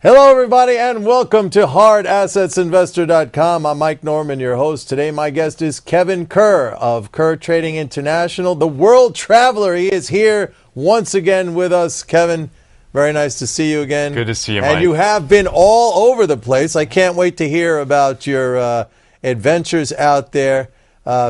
Hello, everybody, and welcome to HardAssetsInvestor.com. I'm Mike Norman, your host. Today, my guest is Kevin Kerr of Kerr Trading International, the world traveler. He is here once again with us. Kevin, very nice to see you again. Good to see you, Mike. And you have been all over the place. I can't wait to hear about your adventures out there,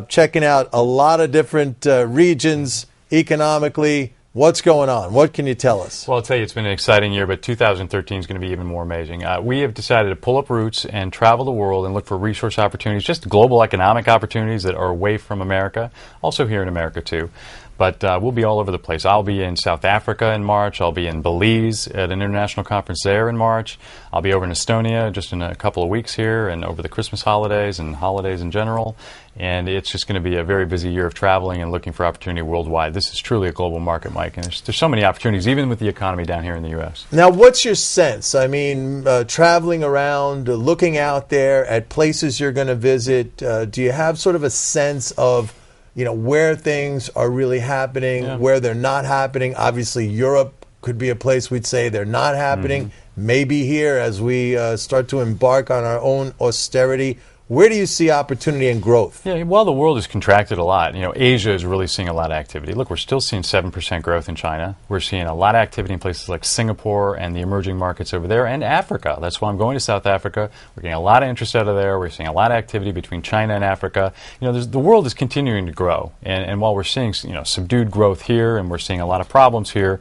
checking out a lot of different regions economically. What's going on? What can you tell us? Well, I'll tell you, it's been an exciting year, but 2013 is going to be even more amazing. We have decided to pull up roots and travel the world and look for resource opportunities, just global economic opportunities that are away from America, also here in America too. But we'll be all over the place. I'll be in South Africa in March. I'll be in Belize at an international conference there in March. I'll be over in Estonia just in a couple of weeks here and over the Christmas holidays and holidays in general. And it's just going to be a very busy year of traveling and looking for opportunity worldwide. This is truly a global market, Mike, and there's so many opportunities, even with the economy down here in the U.S. Now, what's your sense? I mean, traveling around, looking out there at places you're going to visit, do you have sort of a sense of where things are really happening, where they're not happening? Obviously, Europe could be a place we'd say they're not happening. Mm-hmm. Maybe here, as we start to embark on our own austerity, where do you see opportunity and growth? Yeah, while the world has contracted a lot, Asia is really seeing a lot of activity. Look, we're still seeing 7% growth in China. We're seeing a lot of activity in places like Singapore and the emerging markets over there, and Africa. That's why I'm going to South Africa. We're getting a lot of interest out of there. We're seeing a lot of activity between China and Africa. The world is continuing to grow, and while we're seeing subdued growth here and we're seeing a lot of problems here,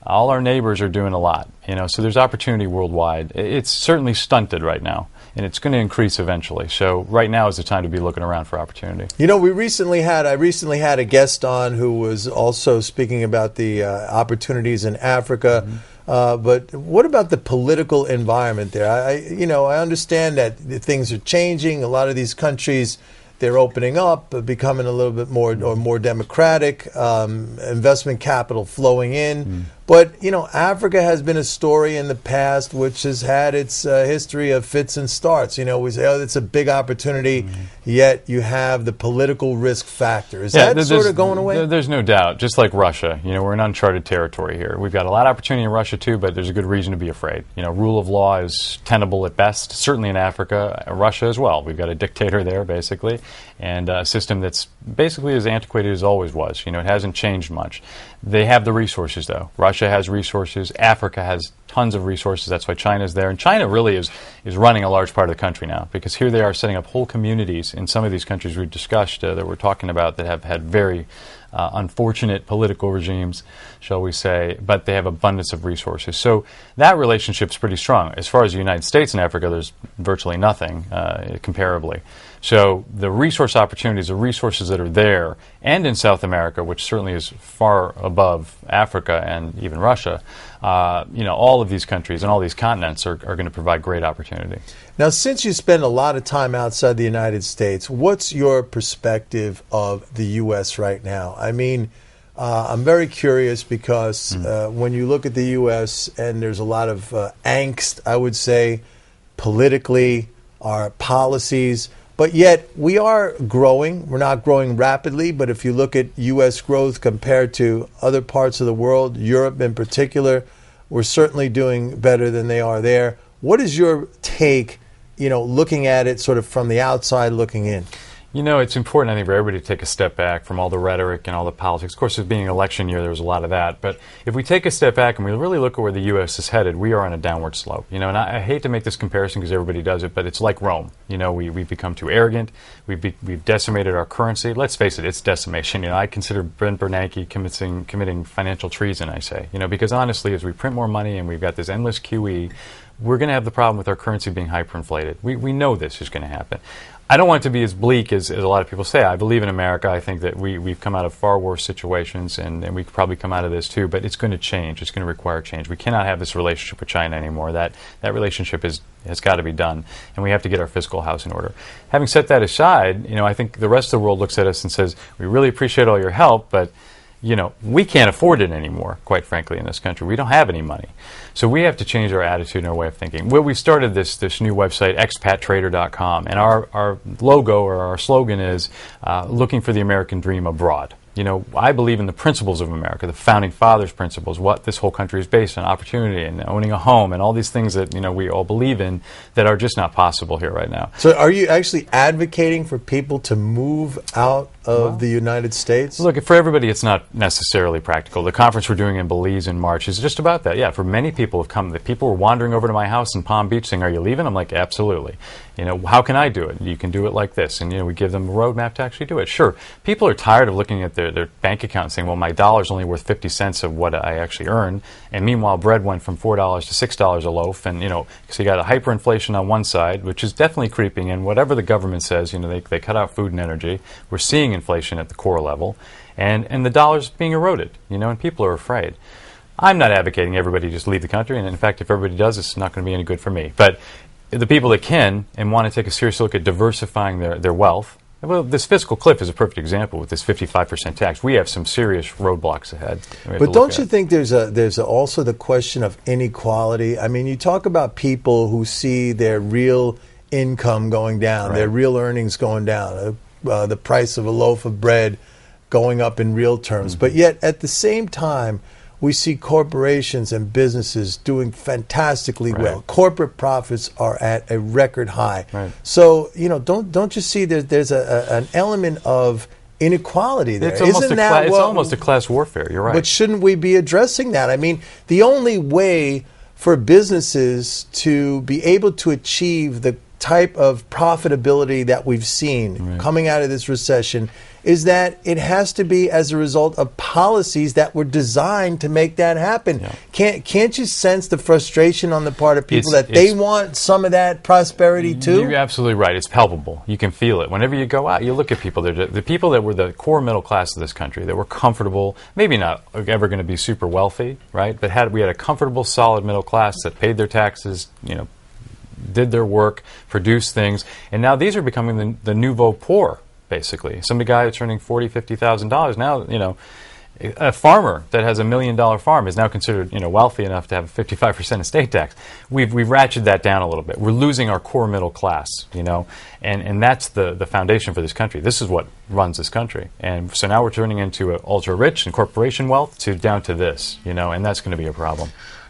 all our neighbors are doing a lot. So there's opportunity worldwide. It's certainly stunted right now, and it's going to increase eventually. So right now is the time to be looking around for opportunity. I recently had a guest on who was also speaking about the opportunities in Africa. Mm-hmm. But what about the political environment there? I understand that things are changing. A lot of these countries, they're opening up, becoming a little bit more democratic, investment capital flowing in. Mm. But, Africa has been a story in the past which has had its history of fits and starts. We say, it's a big opportunity, yet you have the political risk factor. Is that sort of going away? There's no doubt. Just like Russia, we're in uncharted territory here. We've got a lot of opportunity in Russia, too, but there's a good reason to be afraid. Rule of law is tenable at best, certainly in Africa, Russia as well. We've got a dictator there, basically, and a system that's basically as antiquated as always was. It hasn't changed much. They have the resources, though. Russia has resources. Africa has tons of resources. That's why China's there. And China really is running a large part of the country now, because here they are setting up whole communities in some of these countries we've discussed that we're talking about that have had very unfortunate political regimes, shall we say, but they have abundance of resources. So that relationship's pretty strong. As far as the United States and Africa, there's virtually nothing comparably. So the resource opportunities, the resources that are there, and in South America, which certainly is far above Africa and even Russia, all of these countries and all these continents are going to provide great opportunity. Now, since you spend a lot of time outside the United States, what's your perspective of the U.S. right now? I mean, I'm very curious because when you look at the U.S. and there's a lot of angst, I would say, politically, our policies, but yet we are growing. We're not growing rapidly, but if you look at U.S. growth compared to other parts of the world, Europe in particular, we're certainly doing better than they are there. What is your take, looking at it sort of from the outside looking in? It's important, I think, for everybody to take a step back from all the rhetoric and all the politics. Of course, it being an election year, there was a lot of that. But if we take a step back and we really look at where the U.S. is headed, we are on a downward slope. And I hate to make this comparison because everybody does it, but it's like Rome. We've become too arrogant. We've decimated our currency. Let's face it, it's decimation. I consider Brent Bernanke committing financial treason, I say. Because honestly, as we print more money and we've got this endless QE, we're going to have the problem with our currency being hyperinflated. We know this is going to happen. I don't want it to be as bleak as a lot of people say. I believe in America. I think that we've come out of far worse situations, and we could probably come out of this too, but it's going to change. It's going to require change. We cannot have this relationship with China anymore. That relationship has got to be done, and we have to get our fiscal house in order. Having set that aside, I think the rest of the world looks at us and says, we really appreciate all your help, but we can't afford it anymore, quite frankly, in this country. We don't have any money. So we have to change our attitude and our way of thinking. Well, we started this new website, expattrader.com, and our logo or our slogan is looking for the American dream abroad. You know, I believe in the principles of America, the founding fathers' principles, what this whole country is based on, opportunity and owning a home and all these things that, you know, we all believe in that are just not possible here right now. So are you actually advocating for people to move out of the United States? Look, for everybody, it's not necessarily practical. The conference we're doing in Belize in March is just about that. Yeah, for many people have come. The people were wandering over to my house in Palm Beach saying, "Are you leaving?" I'm like, absolutely. You know, how can I do it? You can do it like this. And, you know, we give them a roadmap to actually do it. Sure, people are tired of looking at their bank account and saying, well, my dollar's only worth 50 cents of what I actually earn. And meanwhile, bread went from $4 to $6 a loaf. And, you know, so you got a hyperinflation on one side, which is definitely creeping in. Whatever the government says, you know, they cut out food and energy. We're seeing inflation at the core level. And the dollar's being eroded, you know, and people are afraid. I'm not advocating everybody just leave the country. And in fact, if everybody does, it's not going to be any good for me. But the people that can and want to take a serious look at diversifying their wealth, well, this fiscal cliff is a perfect example with this 55% tax. We have some serious roadblocks ahead. But don't you think there's also the question of inequality? I mean, you talk about people who see their real income going down, right, their real earnings going down, the price of a loaf of bread going up in real terms. But yet, at the same time, we see corporations and businesses doing fantastically well. Corporate profits are at a record high. So, you know, don't you see there's an element of inequality there? It's almost a class warfare. You're right. But shouldn't we be addressing that? I mean, the only way for businesses to be able to achieve the type of profitability that we've seen coming out of this recession is that it has to be as a result of policies that were designed to make that happen. Can't you sense the frustration on the part of people that they want some of that prosperity too? You're absolutely right. It's palpable. You can feel it. Whenever you go out, you look at people. The people that were the core middle class of this country, that were comfortable, maybe not ever going to be super wealthy, right? But we had a comfortable, solid middle class that paid their taxes, you know, did their work, produced things, and now these are becoming the nouveau poor. Basically, some guy that's earning $40,000, $50,000 now, you know, a farmer that has $1 million farm is now considered, you know, wealthy enough to have a 55% estate tax. We've ratcheted that down a little bit. We're losing our core middle class, you know, and that's the foundation for this country. This is what runs this country, and so now we're turning into ultra rich and corporation wealth down to this, you know, and that's going to be a problem.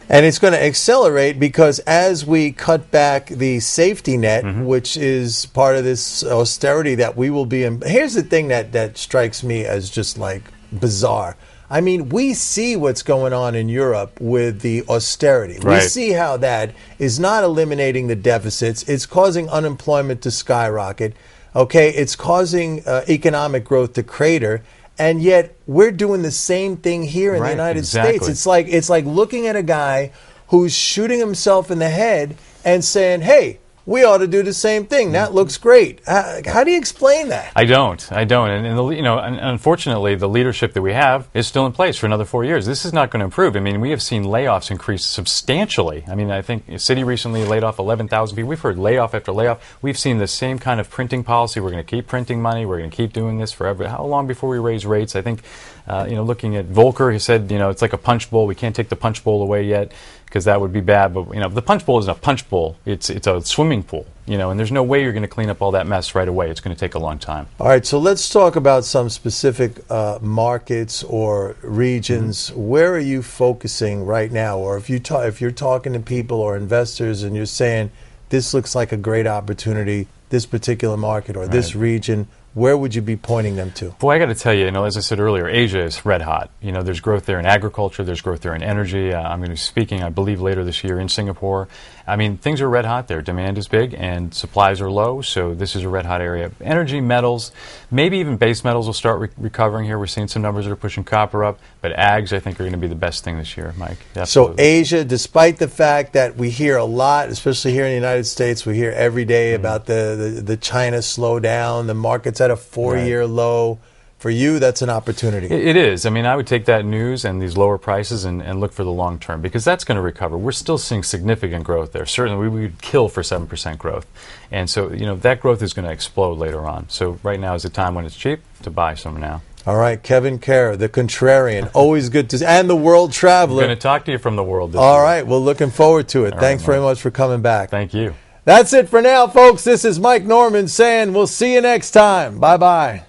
And it's going to accelerate because as we cut back the safety net, which is part of this austerity that we will be in. Here's the thing that strikes me as just like bizarre. I mean, we see what's going on in Europe with the austerity. We see how that is not eliminating the deficits. It's causing unemployment to skyrocket. Okay, it's causing economic growth to crater. And yet we're doing the same thing here in the United States. It's like looking at a guy who's shooting himself in the head and saying, hey, we ought to do the same thing. That looks great. How do you explain that? I don't. And you know, unfortunately, the leadership that we have is still in place for another 4 years. This is not going to improve. I mean, we have seen layoffs increase substantially. I mean, I think Citi recently laid off 11,000 people. We've heard layoff after layoff. We've seen the same kind of printing policy. We're going to keep printing money. We're going to keep doing this forever. How long before we raise rates? I think, you know, looking at Volcker, he said, you know, it's like a punch bowl. We can't take the punch bowl away yet, because that would be bad. But, you know, the punch bowl isn't a punch bowl. It's a swimming pool, you know, and there's no way you're going to clean up all that mess right away. It's going to take a long time. All right, so let's talk about some specific markets or regions. Where are you focusing right now? Or if you're talking to people or investors and you're saying, this looks like a great opportunity, this particular market or this region, where would you be pointing them to? Boy, I got to tell you, as I said earlier, Asia is red hot. You know, there's growth there in agriculture, there's growth there in energy. I'm going to be speaking, I believe, later this year in Singapore. I mean, things are red hot there. Demand is big and supplies are low, so this is a red hot area. Energy, metals, maybe even base metals will start recovering here. We're seeing some numbers that are pushing copper up, but ags, I think, are going to be the best thing this year, Mike. Absolutely. So Asia, despite the fact that we hear a lot, especially here in the United States, we hear every day about the China slowdown, the market's at a 4-year low. For you, that's an opportunity. It is. I mean, I would take that news and these lower prices and look for the long term, because that's going to recover. We're still seeing significant growth there. Certainly, we would kill for 7% growth. And so, you know, that growth is going to explode later on. So right now is the time when it's cheap to buy some now. All right, Kevin Kerr, the contrarian. Always good to see. And the world traveler. I'm going to talk to you from the world this All year. right, well, looking forward to it. All Thanks right, very much for coming back. Thank you. That's it for now, folks. This is Mike Norman saying we'll see you next time. Bye-bye.